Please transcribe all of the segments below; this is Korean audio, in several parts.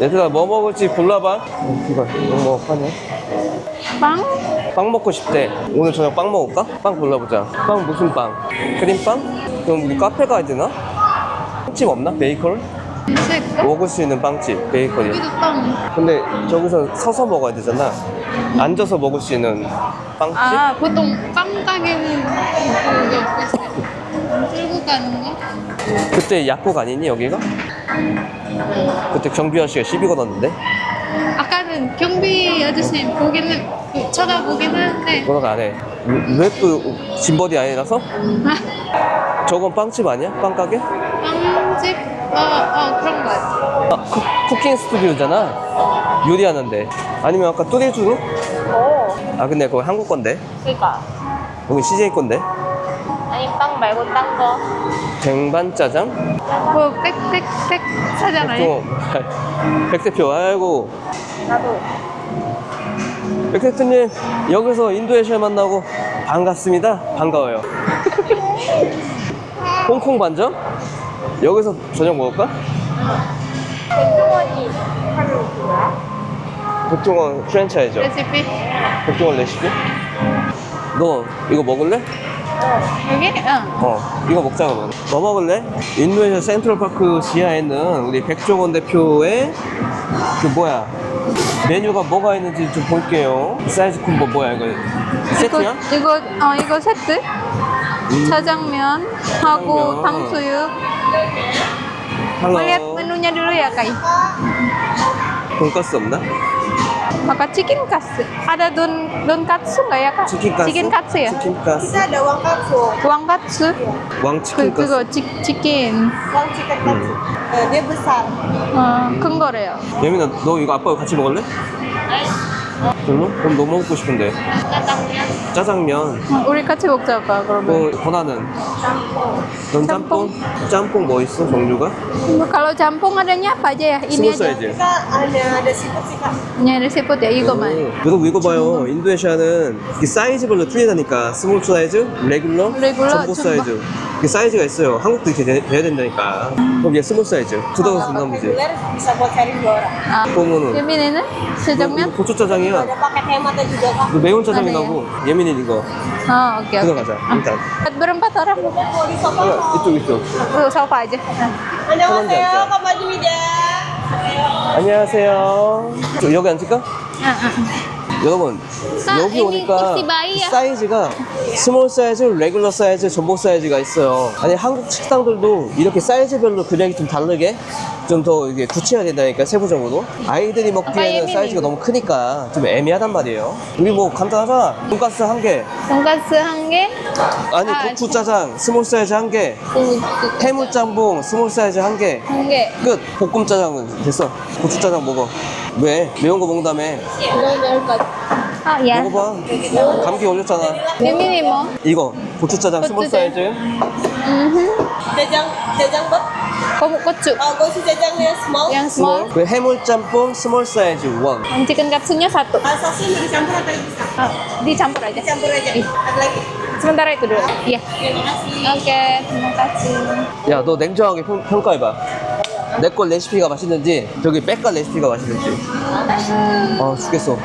얘들아 뭐 먹을지 골라봐. 이거 뭐 파냐? 빵 먹고 싶대. 오늘 저녁 빵 먹을까? 빵 골라보자. 빵 무슨 빵? 크림빵? 그럼 우리 카페 가야 되나? 빵집 없나? 베이커리? 있을까? 먹을 수 있는 빵집 베이커리. 여기도 빵. 근데 저기서 서서 먹어야 되잖아. 앉아서 먹을 수 있는 빵집? 아, 보통 빵 가게는 여기 있어요. 들고 가는 거? 그때 약국 아니니 여기가? 그때 경비 아저씨가 시비 걸었는데? 아까는 경비 아저씨 보기는 쳐다보긴 했는데 뭐라고 안 해. 왜 또 짐버디 아니라서? 저건 빵집 아니야? 빵 가게? 빵집? 그런 거 같아. 아, 쿠킹 스튜디오잖아. 요리하는데. 아니면 아까 뚜레쥬르? 아 근데 그거 한국 건데. 그니까. 여기 CJ 건데. 아니, 빵 말고 딴 거. 쟁반짜장? 뭐 빽빽빽 사잖아요. 백 대표 아이고. 나도. 백 대표님 여기서 인도네시아 만나고 반갑습니다. 반가워요. 홍콩 반점? 여기서 저녁 먹을까? 백종원이 하는 그거야? 백종원 프랜차이즈. 레시피? 백종원 레시피? 너 이거 먹을래? 여기? 응. 이거 먹자 그러면. 뭐 먹을래? 인도네시아 센트럴파크 지하에는 우리 백종원 대표의 그 뭐야 메뉴가 뭐가 있는지 좀 볼게요. 사이즈 콤보 뭐야 이거 세트야? 이거 세트? 짜장면 하고 짜장면. 탕수육. 할로. Lihat menunya dulu ya kak. 돈가스 없나? Maka chicken katsu. Ada donkatsu nggak ya kak? 치킨가스? Chicken katsu ya? 치킨가스? Bisa ada uang katsu. Wangkatsu. 왕치킨가스? 그거 chicken. Uang chicken katsu. Dia besar. 큰 거래요. 예민아 너 이거 아빠가 같이 먹을래? 별로? 그럼 너 먹고 싶은데 짜장면. 짜장면. 우리 같이 먹자 아빠 그러면. 권하는 넌 짬뽕? 짬뽕 뭐 있어 종류가? Kalau campung adanya apa aja ya? Ini 스몰 aja. 사이즈. Kita ada seafood sih kak. Ini ada seafood ya, 이거만. 여러분 이거 봐요. 인도네시아는 이 사이즈별로 틀리다니까. 스몰 사이즈, 레귤러, 레귤러, 점보 점보. 사이즈. 이게 사이즈가 있어요. 한국도 이렇게 돼야 된다니까. 그럼 얘 스몰 사이즈. 두덩이 중간무지. Reguler bisa buat sharing 2 orang. 아, 그러면은 예민이는 짜장면? 고추 짜장이야. Ada paket hematnya juga kak. 그 매운 짜장이 아, 네. 나고 예민이 이거. Oh, oke. 들어가자. 일단. Berempat orang. Mau di sofa. 이쪽. Sofa aja. 안녕하세요. Kak Majumida. 안녕하세요. 여기 앉을까? 여러분 여기 ini 오니까 kursi bayi ya? 사이즈가 스몰 사이즈, 레귤러 사이즈, 전복 사이즈가 있어요. 아니 한국 식당들도 이렇게 사이즈별로 금액이 좀 다르게 좀 더 이게 굳혀야 된다니까 세부적으로. 아이들이 먹기에는 예민해. 사이즈가 너무 크니까 좀 애매하단 말이에요. 우리 뭐 간단하잖아. 돈가스 한 개, 돈가스 한 개. 아니 고추 짜장 스몰 사이즈 한 개, 해물 짬뽕 스몰 사이즈 한 개. 한 개. 끝. 볶음 짜장은 됐어. 고추 짜장 먹어. 왜? 매운 거 먹는다며. 아, 야. 먹어봐. 감기 걸렸잖아. 예민이 뭐? 이거 고추 짜장 스몰 고추장. 사이즈. Jajang bot. 고추. Gosu jajangnya small. Yang small. 그 해물 짬뽕 스몰 사이즈 원. Chicken katsunya satu. Sausnya mau dicampur atau bisa? Dicampur aja. Campur aja. Ada lagi. Sementara itu dulu. Iya. Terima kasih. Oke, terima kasih. 야, 너 냉정하게 평가해봐. 내 거 레시피가 맛있는지, 저기 백가 레시피가 맛있는지. 아, 죽겠어.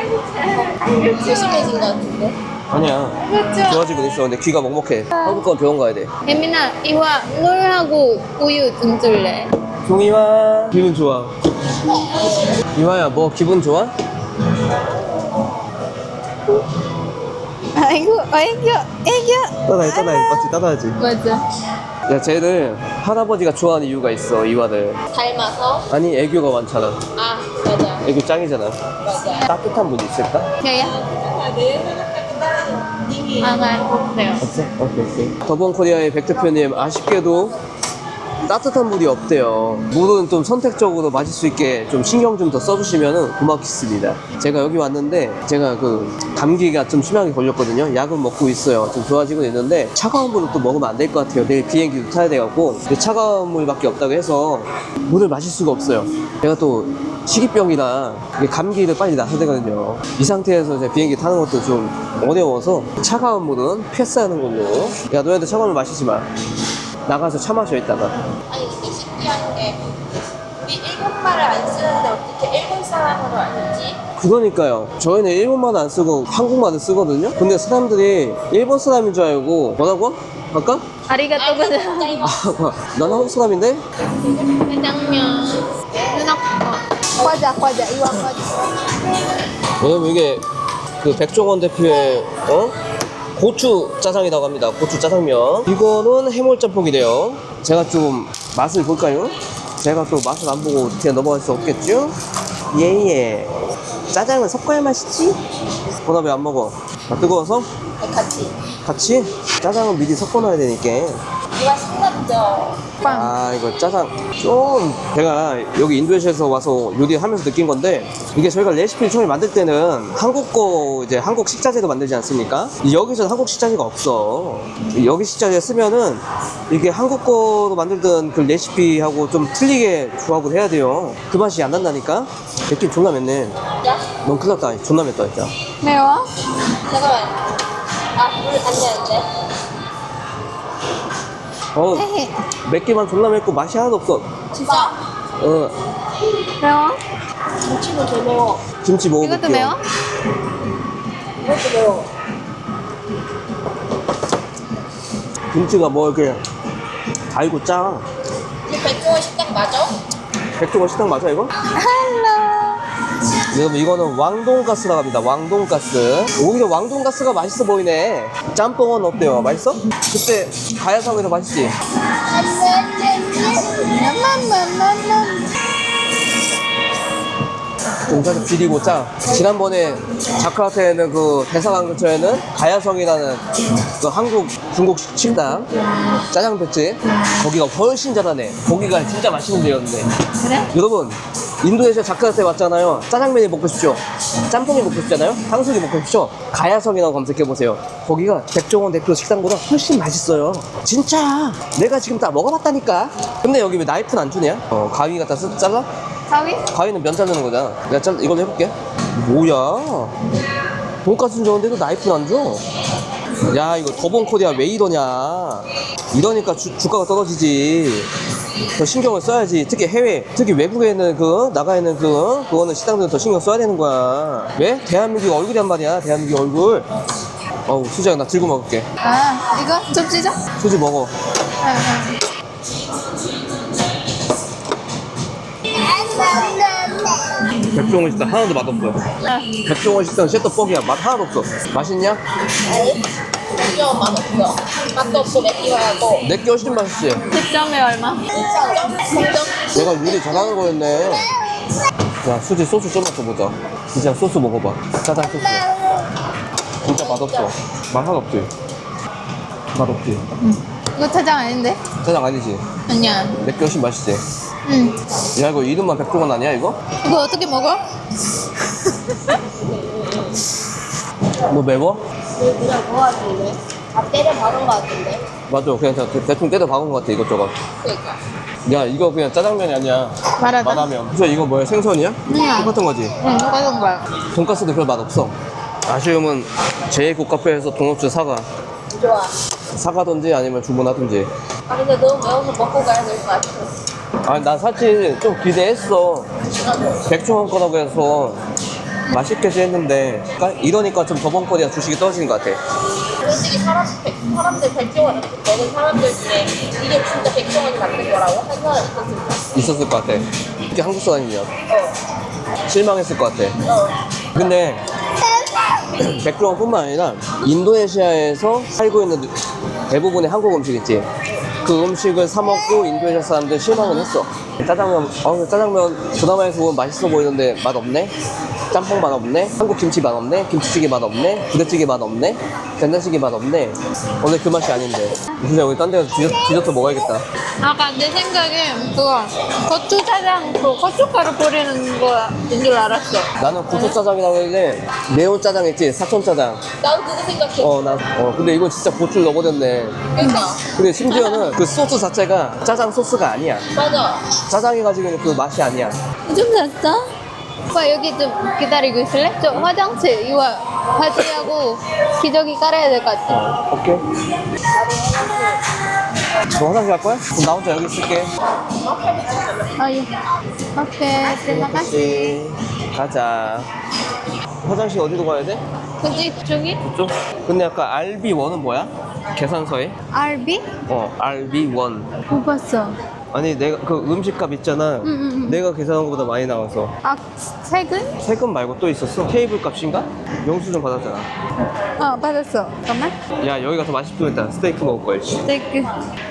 조심해진 것 같은데. 아니야. 그렇죠. 좋아지고 있어. 근데 귀가 먹먹해. 한국 건 병원 가야 돼. 예민아, 이와 물하고 우유 좀 줄래? 종이와 기분 좋아. 이화야, 뭐 기분 좋아? 아이고. 따다해. 맞지? 따다하지. 맞아. 야, 쟤를 할아버지가 좋아하는 이유가 있어, 이화를. 닮아서. 아니, 애교가 많잖아. Ah, 맞아. 애교 짱이잖아. 맞아. 따뜻한 분 있을까? Nggak ya? Ada yang dingin. 아, nggak. 없어요. 없어? 오케이. 더본 코리아의 백 대표님, 아쉽게도 따뜻한 물이 없대요. 물은 좀 선택적으로 마실 수 있게 좀 신경 좀 더 써주시면 고맙겠습니다. 제가 여기 왔는데 제가 그 감기가 좀 심하게 걸렸거든요. 약은 먹고 있어요. 좀 좋아지고 있는데 차가운 물을 또 먹으면 안 될 것 같아요. 내일 비행기도 타야 돼갖고 근데 차가운 물밖에 없다고 해서 물을 마실 수가 없어요. 제가 또 식이병이라 이게 감기를 빨리 나서야 되거든요. 이 상태에서 이제 비행기 타는 것도 좀 어려워서 차가운 물은 패스하는 걸로. 야, 너희들 차가운 물 마시지 마. 나가서 차 마셔 있다가. 아니 근데 신기한 게 우리 일본말을 안 쓰는데 어떻게 짜장으로 알겠지? 그러니까요. 저희는 일본말 안 쓰고 한국말을 쓰거든요. 근데 사람들이 일본 사람인 줄 알고 뭐라고? 아까? 아리가또 고자이마스. 난 한국 사람인데? 짜장면. 누나 거. 과자, 이거 과자. 왜냐면 이게 그 백종원 대표의 고추 짜장이라고 합니다. 고추 짜장면. 이거는 해물짬뽕이래요. 제가 좀 맛을 볼까요? 제가 또 맛을 안 보고 그냥 넘어갈 수 없겠죠? 예예. 짜장은 섞어야 맛있지? 보나 왜 안 먹어? 아, 뜨거워서? 같이? 짜장은 미리 섞어놔야 되니까. 이거 신났죠? 아 이거 짜장 좀 제가 여기 인도네시아에서 와서 요리하면서 느낀 건데 이게 저희가 레시피를 처음에 만들 때는 한국 거 이제 한국 식자재로 만들지 않습니까? 여기서는 한국 식자재가 없어. 여기 식자재 쓰면은 이게 한국 거로 만들던 그 레시피하고 좀 틀리게 조합을 해야 돼요. 그 맛이 안 난다니까? 맵긴 존나 맵네. 넌 큰일 났다. 존나 맵다 진짜. 매워? 잠깐만. 물 안 되는데? 맵기만 존나 맵고 맛이 하나도 없어. 진짜? 매워? 김치도 개 매워. 김치 먹어볼게요. 이것도 매워? 이것도 매워. 김치가 뭐 이렇게 달고 짜. 이 백종원 식당 맞아? 백종원 식당 맞아 이거? 헬로. 여러분 이거는 왕돈가스라고 합니다. 왕돈가스. 오히려 왕돈가스가 맛있어 보이네. 짬뽕은 어때요? 맛있어? 그때 가야성에서 맛있지? 좀 살짝 비리고 짜. 지난번에 자카르타에는 그 대사관 근처에는 가야성이라는 그 한국 중국 식당 짜장 뱃집 거기가 훨씬 잘하네. 거기가 진짜 맛있는 데였는데. 그래? 여러분 인도네시아 자카르타에 왔잖아요. 짜장면이 먹고 싶죠? 짬뽕이 먹고 싶잖아요? 탕수육이 먹고 싶죠? 가야성이라고 검색해보세요. 거기가 백종원 대표 식당보다 훨씬 맛있어요. 진짜 내가 지금 다 먹어봤다니까. 근데 여기 왜 나이프는 안 주냐? 가위 갖다 잘라? 가위? 가위는 면 자르는 거잖아. 내가 이걸로 해볼게. 뭐야? 돈까스는 좋은데도 나이프는 안 줘? 야 이거 더본 코리아 왜 이러냐? 이러니까 주가가 떨어지지. 더 신경을 써야지. 특히 해외, 특히 외국에는 나가 있는 그거는 식당들은 더 신경 써야 되는 거야. 왜? 대한민국 얼굴이란 말이야. 대한민국 얼굴. 어우 수지야 나 들고 먹을게. 아, 이거 좀 찢어? 수지 먹어. 백종원 식당 하나도 맛없어. 백종원 식당 셋더뻑이야. 맛 하나도 없어. 맛있냐? 아니. 백종원 맛없어. 맛도 없고 맵기도 하고. 내게 훨씬 맛있지? 10점에 얼마? 3점? 내가 요리 잘하는 거였네. 자, 수지 소스 좀만 더 보자. 진짜 소스 먹어봐. 짜장 소스. 진짜 맛없어. 맛 하나 없지? 맛없지? 이거 짜장 아닌데? 짜장 아니지? 아니야. 내게 훨씬 맛있지? 응. 야, 이거 이름만 백종원 아니야, 이거? 이거 어떻게 먹어? 뭐 매워? 이거 그냥 뭐 같은데? 다 때려 박은 거 같은데? 맞아. 그냥 대충 때려 박은 것 같아, 이것저것. 그니까. 야, 이거 그냥 짜장면이 아니야. 말하다. 마라면. 그래서 이거 뭐야? 생선이야? 아니야. 똑같은 거지? 응, 똑같은 거야. 돈가스도 별 맛 없어. 아쉬움은 제이국 카페에서 도넛 사가. 좋아. 사가든지 아니면 주문하든지. 아 근데 너무 매워서 먹고 가야 될 것 같아. 아니 나 사실 좀 기대했어. 백종원 거라고 해서 맛있겠지 했는데 이러니까 좀 저번 거리가 주식이 떨어지는 것 같아. 솔직히 사람들 백종원 먹은 사람들 중에 이게 진짜 백종원이 만든 거라고 한 사람 있었을 있었을 것 같아. 이게 한국 사람이면 거야. 실망했을 것 같아. 근데 백종원뿐만 아니라 인도네시아에서 살고 있는 대부분의 한국 음식 있지. 그 음식을 사 먹고 인도네시아 사람들 실망은 했어. 짜장면 드라마에서 보면 맛있어 보이는데 맛 없네. 짬뽕 맛 없네. 한국 김치 맛 없네. 김치찌개 맛 없네. 부대찌개 맛 없네. 된장찌개 맛 없네. 원래 그 맛이 아닌데. 진짜 우리 딴 데서 디저트 먹어야겠다. 아까 내 생각에 그거 고추짜장 그 고춧가루 뿌리는 거인 줄 알았어. 나는 고추짜장이라고 했는데 매운 짜장 있지? 사천짜장. 나도 그거 생각해. 근데 이건 진짜 고추를 넣어버렸네. 그러니까. 근데 심지어는 그 소스 자체가 짜장 소스가 아니야. 맞아. 짜장이 가지고 있는 그 맛이 아니야. 좀 잤어? 오빠 여기 좀 기다리고 있을래? 저 화장실 이거 바지하고 기저귀 깔아야 될 것 같아. 오케이. 너 화장실 갈 거야? 그럼 나 혼자 여기 있을게. 아, 예. 오케이, terima kasih. 가자. 화장실 어디로 가야 돼? 그치, 저기? 이쪽? 근데 아까 RB1은 뭐야? 계산서에? RB? RB1. 못 봤어. 아니 내가 그 음식값 있잖아. 내가 계산한 것보다 많이 나와서. 아, 세금? 세금 말고 또 있었어? 테이블 값인가? 영수증 받았잖아. 받았어. 잠깐만. 야 여기가 더 맛있겠다. 스테이크 먹을 거야지. 세금.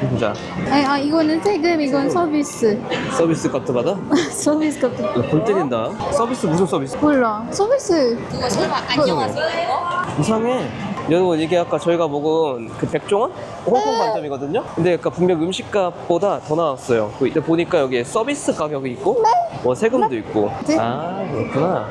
보자. 아니, 이거는 세금, 이건 서비스. 서비스 값도 받아? 서비스 같은 거. 야, 볼 때린다. 서비스 무슨 서비스? 몰라. 서비스. 그거 설마 안녕하세요 이거? 이상해. 여러분 이게 아까 저희가 먹은 그 백종원? 홍콩 반점이거든요? 근데 아까 분명 음식값보다 더 나왔어요. 근데 보니까 여기에 서비스 가격이 있고 뭐 세금도 있고. 네. 아 그렇구나.